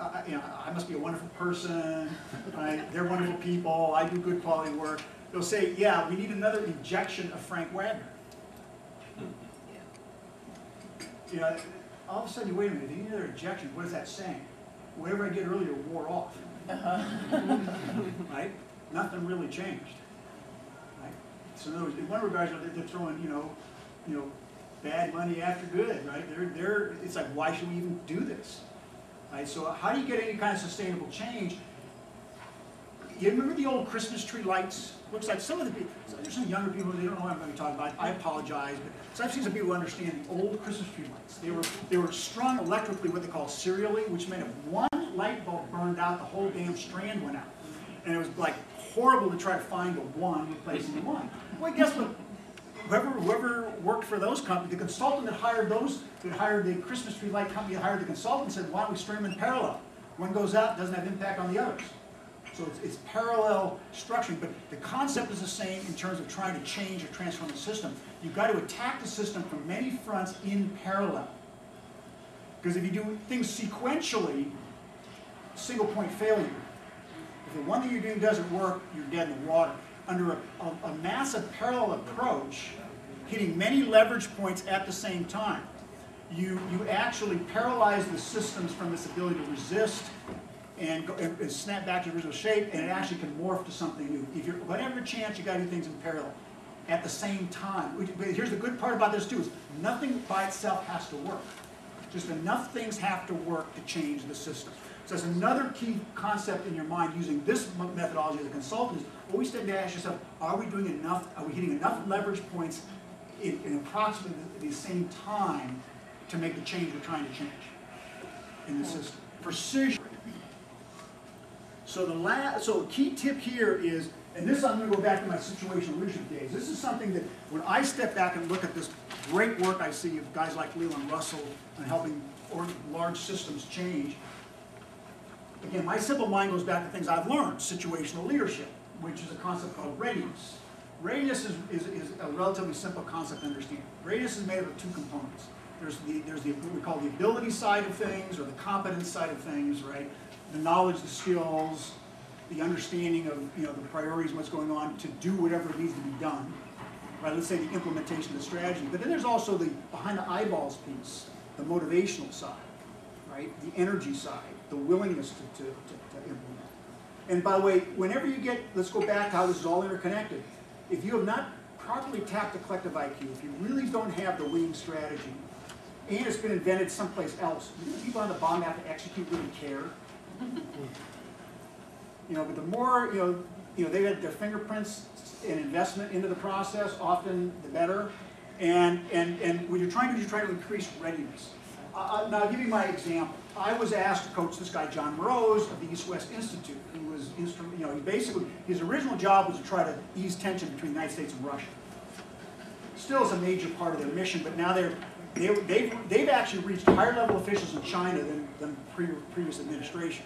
I must be a wonderful person, right? They're wonderful people, I do good quality work. They'll say, yeah, we need another injection of Frank Wagner. All of a sudden you wait a minute, they need another injection, what is that saying? Whatever I did earlier wore off. Right? Nothing really changed. Right? So in other words, in one regard, they're throwing, bad money after good, right? It's like, why should we even do this? Right? So how do you get any kind of sustainable change? You remember the old Christmas tree lights? Looks like some of the people, there's some younger people, they don't know what I'm going to be talking about. I apologize, but I've seen some people who understand the old Christmas tree lights. They were strung electrically, what they call serially, which meant if one light bulb burned out, the whole damn strand went out. And it was like horrible to try to find the one replacing the one. Well, guess what? Whoever worked for those companies, the consultant that hired the Christmas tree light company that hired the consultant said, why don't we string them in parallel? One goes out, doesn't have impact on the others. So it's parallel structuring, but the concept is the same in terms of trying to change or transform the system. You've got to attack the system from many fronts in parallel. Because if you do things sequentially, single point failure. If the one that you're doing doesn't work, you're dead in the water. Under a massive parallel approach, hitting many leverage points at the same time, you actually paralyze the systems from this ability to resist and snap back to the original shape, and it actually can morph to something new. If you're, whatever chance, you got to do things in parallel at the same time. But here's the good part about this too: is nothing by itself has to work. Just enough things have to work to change the system. So that's another key concept in your mind using this methodology as a consultant. Is always to ask yourself: are we doing enough? Are we hitting enough leverage points in approximately the same time to make the change we're trying to change in the system? Precision. So the key tip here is, and this I'm going to go back to my situational leadership days. This is something that when I step back and look at this great work I see of guys like Leland Russell and helping large systems change, again, my simple mind goes back to things I've learned. Situational leadership, which is a concept called readiness. Readiness is a relatively simple concept to understand. Readiness is made up of two components. There's what we call the ability side of things, or the competence side of things, right? The knowledge, the skills, the understanding of the priorities, what's going on to do whatever needs to be done. Right? Let's say the implementation of the strategy. But then there's also the behind the eyeballs piece, the motivational side, right? The energy side, the willingness to implement. And by the way, whenever you get, let's go back to how this is all interconnected. If you have not properly tap the collective IQ, if you really don't have the winning strategy, and it's been invented someplace else, you think people on the bottom have to execute really care? You know, but the more, they had their fingerprints and investment into the process, often the better. And what you're trying to do is you're trying to increase readiness. Now, I'll give you my example. I was asked to coach this guy, John Morose, of the East-West Institute, who was instrumental, he basically, his original job was to try to ease tension between the United States and Russia. Still is a major part of their mission, but now they've actually reached higher level officials in China than previous administration.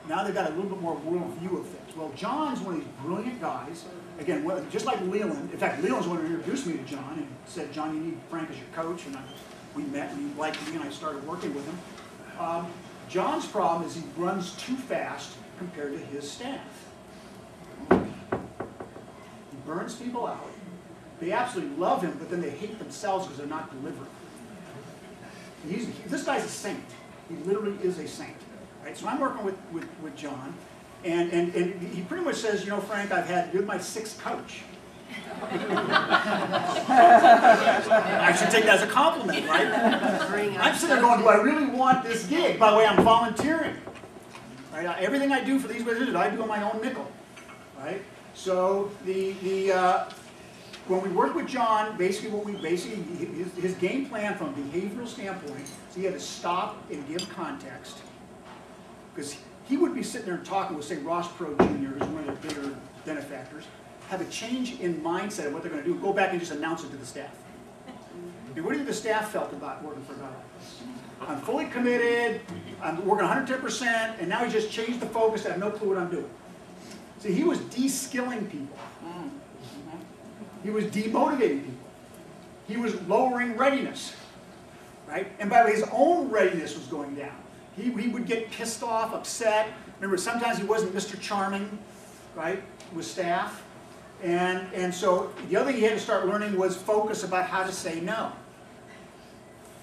Now they've got a little bit more world view of things. Well, John's one of these brilliant guys. Again, just like Leland. In fact, Leland's the one who introduced me to John and said, "John, you need Frank as your coach." And we met, and he liked me, and I started working with him. John's problem is he runs too fast compared to his staff. He burns people out. They absolutely love him, but then they hate themselves because they're not delivering. This guy's a saint. He literally is a saint. Right? So I'm working with John, and he pretty much says, Frank, you're my sixth coach. I should take that as a compliment, right? I'm sitting there going, do I really want this gig? By the way, I'm volunteering. Right? Everything I do for these visitors, I do on my own nickel. Right? So when we worked with John, his game plan from a behavioral standpoint, so he had to stop and give context. Because he would be sitting there and talking with, say, Ross Perot Jr., who's one of their bigger benefactors, have a change in mindset of what they're going to do, go back and just announce it to the staff. And what do you think the staff felt about working for a guy like this? I'm fully committed, I'm working 110%, and now he just changed the focus, I have no clue what I'm doing. See, he was de-skilling people. He was demotivating people. He was lowering readiness. Right? And by the way, his own readiness was going down. He would get pissed off, upset. Remember, sometimes he wasn't Mr. Charming, right, with staff. And so the other thing he had to start learning was focus about how to say no.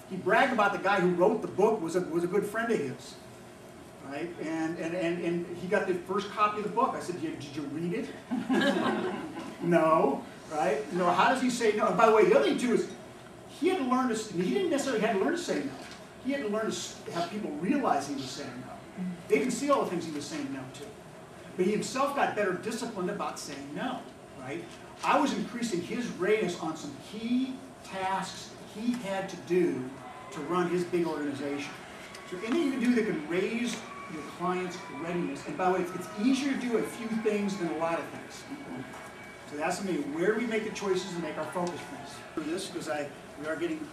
He bragged about the guy who wrote the book was a good friend of his. Right? And he got the first copy of the book. I said, did you read it? No. Right? How does he say no? And by the way, the other thing too is he had to learn to, he didn't necessarily have to learn to say no. He had to learn to have people realize he was saying no. They didn't see all the things he was saying no to. But he himself got better disciplined about saying no. Right? I was increasing his readiness on some key tasks he had to do to run his big organization. So anything you can do that can raise your client's readiness, and by the way, it's easier to do a few things than a lot of things. So that's me. Where do we make the choices and make our focus points? Do this because we are getting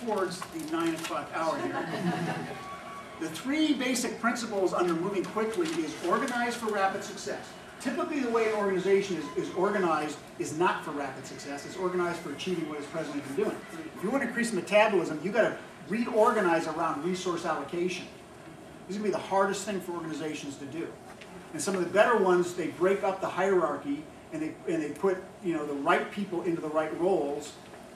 towards the 9 o'clock hour here. The three basic principles under moving quickly is organize for rapid success. Typically the way an organization is organized is not for rapid success. It's organized for achieving what it's presently been doing. If you want to increase metabolism, you've got to reorganize around resource allocation. This is going to be the hardest thing for organizations to do. And some of the better ones, they break up the hierarchy and they put the right people into the right roles.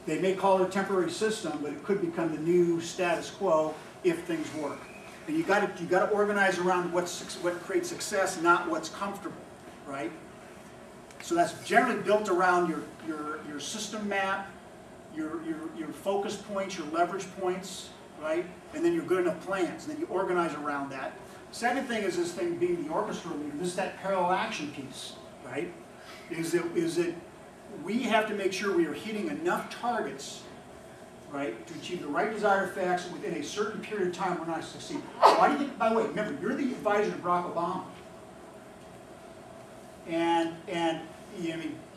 They may call it a temporary system, but it could become the new status quo if things work. And you got to organize around what creates success, not what's comfortable, right? So that's generally built around your system map, your focus points, your leverage points, right? And then your good enough plans. And then you organize around that. Second thing is this thing being the orchestra leader. This is that parallel action piece, right? Is that we have to make sure we are hitting enough targets, right, to achieve the right desired effects within a certain period of time we're not succeeding. Why do you think, by the way, remember, you're the advisor to Barack Obama. And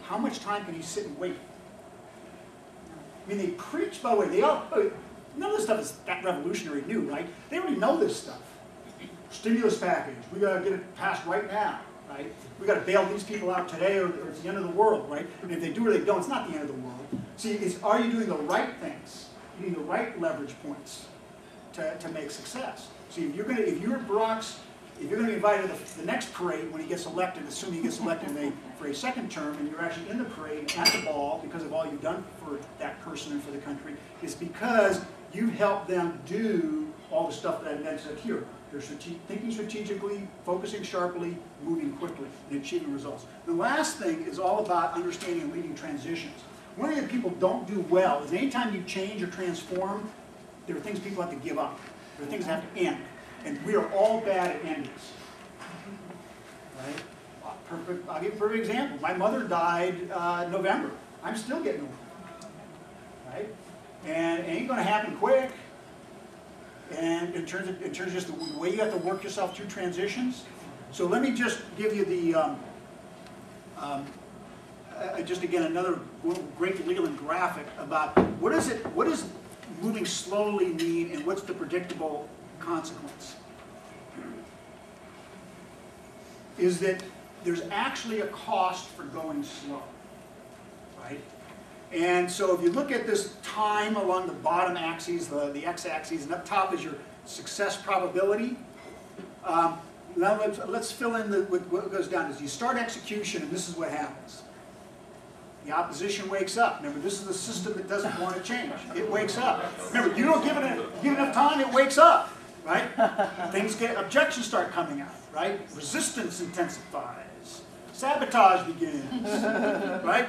how much time can he sit and wait? I mean, they preach, by the way, none of this stuff is that revolutionary new, right? They already know this stuff. Stimulus package, we got to get it passed right now, right? We got to bail these people out today or it's the end of the world, right? And if they do or they don't, it's not the end of the world. See, are you doing the right things? You need the right leverage points to make success. See, if you're going to be invited to the next parade when he gets elected, assuming he gets elected for a second term, and you're actually in the parade at the ball because of all you've done for that person and for the country, it's because you've helped them do all the stuff that I mentioned here. They're thinking strategically, focusing sharply, moving quickly, and achieving results. The last thing is all about understanding and leading transitions. One thing that people don't do well is anytime you change or transform, there are things people have to give up. There are things that have to end. And we are all bad at endings. Right? I'll give you a perfect example. My mother died in November. I'm still getting over it. Right? And it ain't going to happen quick. And in terms of just the way you have to work yourself through transitions. So let me just give you the, just again, another great Leland graphic about what does moving slowly mean and what's the predictable consequence? Is that there's actually a cost for going slow, right? And so if you look at this time along the bottom axes, the x-axis, and up top is your success probability. Now let's fill in what goes down. Is you start execution, and this is what happens. The opposition wakes up. Remember, this is the system that doesn't want to change. It wakes up. Remember, you don't give it enough time, it wakes up, right? Objections start coming out, right? Resistance intensifies. Sabotage begins, right?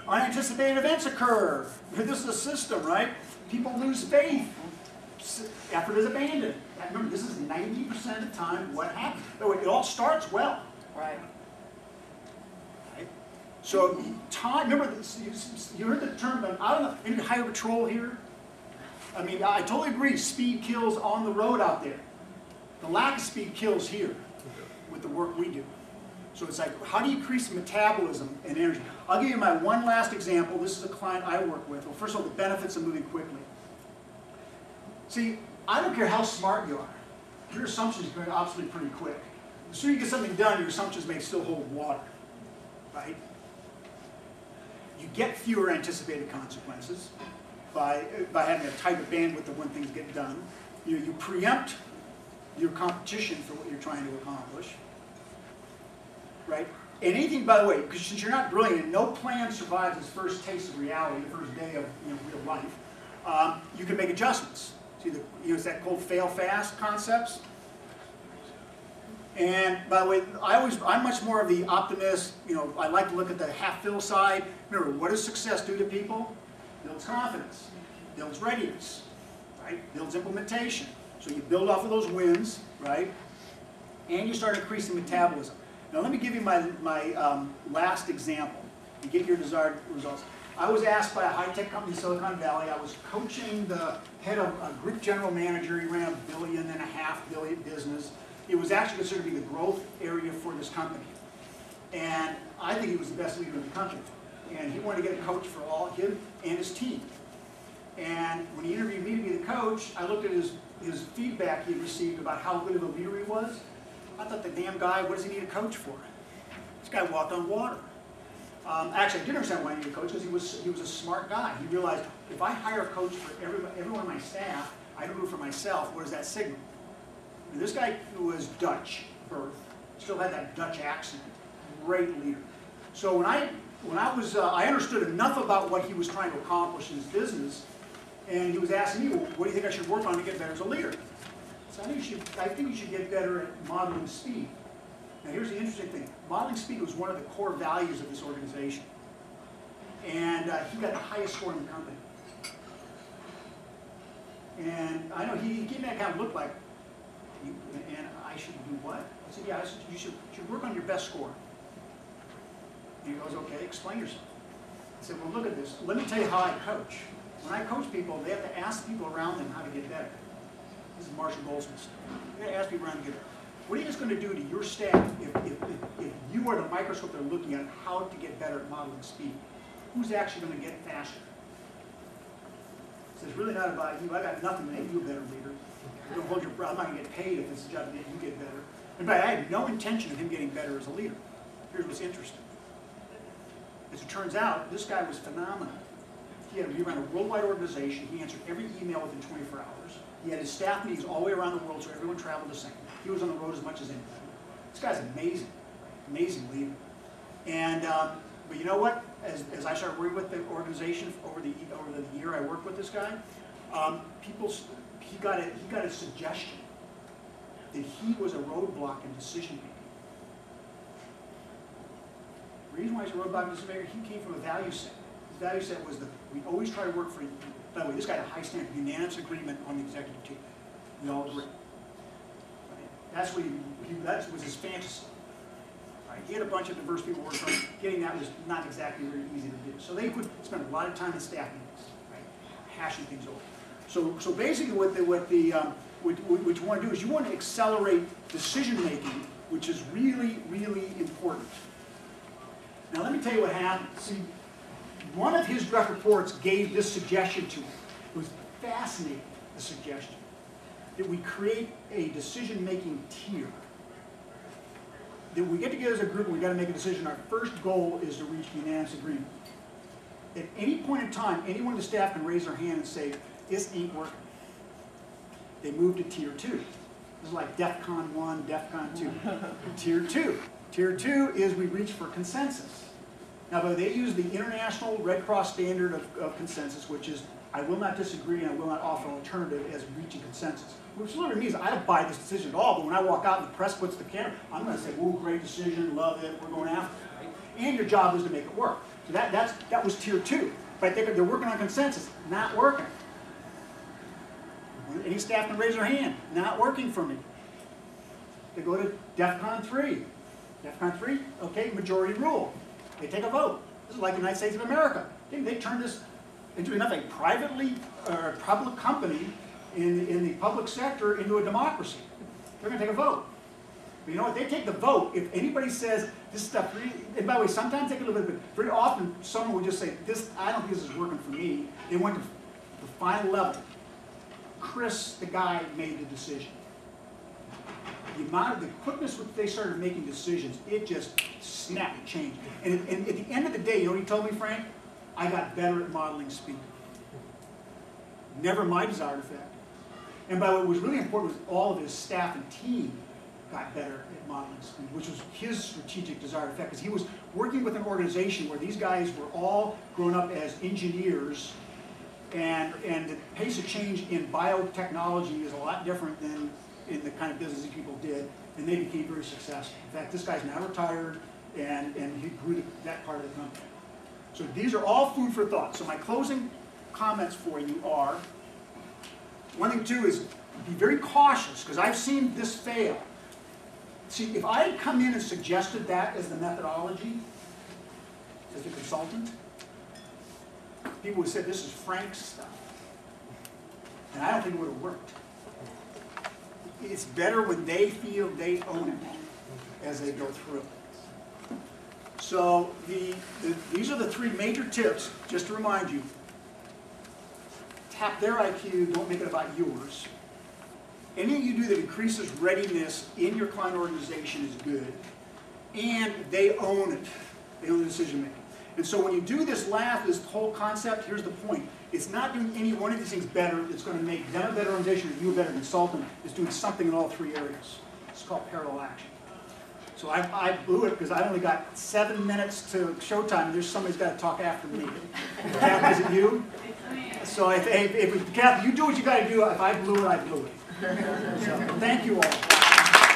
Unanticipated events occur. This is a system, right? People lose faith. Effort is abandoned. Remember, this is 90% of the time what happens. It all starts well. Right. Right? So time, remember, you heard the term, I don't know, any highway patrol here? I mean, I totally agree, speed kills on the road out there. The lack of speed kills here with the work we do. So it's like, how do you increase metabolism and energy? I'll give you my one last example. This is a client I work with. Well, first of all, the benefits of moving quickly. See, I don't care how smart you are. Your assumptions are obviously pretty quick. The sooner you get something done, your assumptions may still hold water, right? You get fewer anticipated consequences by having a tighter bandwidth of when things get done. You preempt your competition for what you're trying to accomplish. Right? And anything, by the way, because since you're not brilliant, and no plan survives its first taste of reality, the first day of real life, you can make adjustments. See, it's that called fail fast concepts. And by the way, I'm much more of the optimist. I like to look at the half-fill side. Remember, what does success do to people? Builds confidence, builds readiness, right? Builds implementation. So you build off of those wins, right? And you start increasing metabolism. Now let me give you my last example to get your desired results. I was asked by a high-tech company in Silicon Valley. I was coaching the head of a group general manager. He ran $1.5 billion business. It was actually considered to be the growth area for this company. And I think he was the best leader in the country. And he wanted to get a coach for all him and his team. And when he interviewed me to be the coach, I looked at his feedback he had received about how good of a leader he was. I thought, the damn guy, what does he need a coach for? This guy walked on water. Actually, I didn't understand why he needed a coach, because he was a smart guy. He realized, if I hire a coach for everyone on my staff, I don't do it for myself, what does that signal? And this guy was Dutch birth, still had that Dutch accent, great leader. So when I I understood enough about what he was trying to accomplish in his business, and he was asking me, well, what do you think I should work on to get better as a leader? So I think you should get better at modeling speed. Now here's the interesting thing. Modeling speed was one of the core values of this organization. And he got the highest score in the company. And I know he gave me that kind of look like, and I should do what? I said, yeah, you should work on your best score. And he goes, okay, explain yourself. I said, well, look at this. Let me tell you how I coach. When I coach people, they have to ask people around them how to get better. This is Marshall Goldsmith's. You got to ask people around to get better. What are you guys going to do to your staff if you are the microscope they're looking at how to get better at modeling speed? Who's actually going to get faster? So it's really not about you. I got nothing to make you a better leader. Don't hold your breath. I'm not going to get paid if it's a job to make you get better. In fact, I had no intention of him getting better as a leader. Here's what's interesting. As it turns out, this guy was phenomenal. He ran a worldwide organization. He answered every email within 24 hours. He had his staff meetings all the way around the world, so everyone traveled the same. He was on the road as much as anybody. This guy's amazing, amazing leader. And but you know what? As I started working with the organization over the year I worked with this guy, he got a suggestion that he was a roadblock in decision making. The reason why he's a roadblock in decision maker, he came from a value set. His value set was that we always try to work for, by the way, this guy had a high standard, unanimous agreement on the executive team. We all agree. That's what that was his fantasy. Right? He had a bunch of diverse people working for him. Getting that was not exactly very easy to do. So they would spend a lot of time in staff meetings, right, hashing things over. So basically what you want to do is you want to accelerate decision making, which is really, really important. Now let me tell you what happened. See, one of his direct reports gave this suggestion to him. It was fascinating, the suggestion, that we create a decision-making tier. That we get together as a group and we've got to make a decision. Our first goal is to reach unanimous agreement. At any point in time, anyone in the staff can raise their hand and say, this ain't working. They move to tier 2. This is like DEFCON 1, DEFCON 2. Tier 2. Tier 2 is we reach for consensus. Now, but they use the International Red Cross standard of consensus, which is I will not disagree and I will not offer an alternative as reaching consensus. Which literally means I don't buy this decision at all, but when I walk out and the press puts the camera, I'm going to say, "Ooh, great decision, love it, we're going after it." Right? And your job is to make it work. So that was tier 2. Right? They're working on consensus, not working. Any staff can raise their hand, not working for me. They go to DEFCON 3. DEFCON 3, okay, majority rule. They take a vote. This is like the United States of America. They turn this into enough a privately or public company in the public sector into a democracy. They're going to take a vote. But you know what? They take the vote. If anybody says this stuff, really, and by the way, sometimes they can live with it, but very often someone would just say, I don't think this is working for me. They went to the final level. Chris, the guy, made the decision. The quickness with which they started making decisions, it just snapped and changed. And at the end of the day, you know what he told me, Frank? I got better at modeling speed. Never my desired effect. And by what was really important was all of his staff and team got better at modeling speed, which was his strategic desired effect, because he was working with an organization where these guys were all grown up as engineers, and the pace of change in biotechnology is a lot different than in the kind of business these people did, and they became very successful. In fact, this guy's now retired, and he grew that part of the company. So these are all food for thought. So my closing comments for you are, one thing too is be very cautious, because I've seen this fail. See, if I had come in and suggested that as the methodology, as the consultant, people would have said, this is Frank's stuff. And I don't think it would have worked. It's better when they feel they own it as they go through it. So these are the 3 major tips, just to remind you. Tap their IQ, don't make it about yours. Anything you do that increases readiness in your client organization is good. And they own it. They own the decision making. And so when you do this whole concept, here's the point. It's not doing any one of these things better that's going to make them a better organization or you a better consultant. It's doing something in all 3 areas. It's called parallel action. So I blew it because I only got 7 minutes to showtime, and somebody's got to talk after me. Kathy, is it you? So if Kathy, you do what you got to do. If I blew it, I blew it. So thank you all.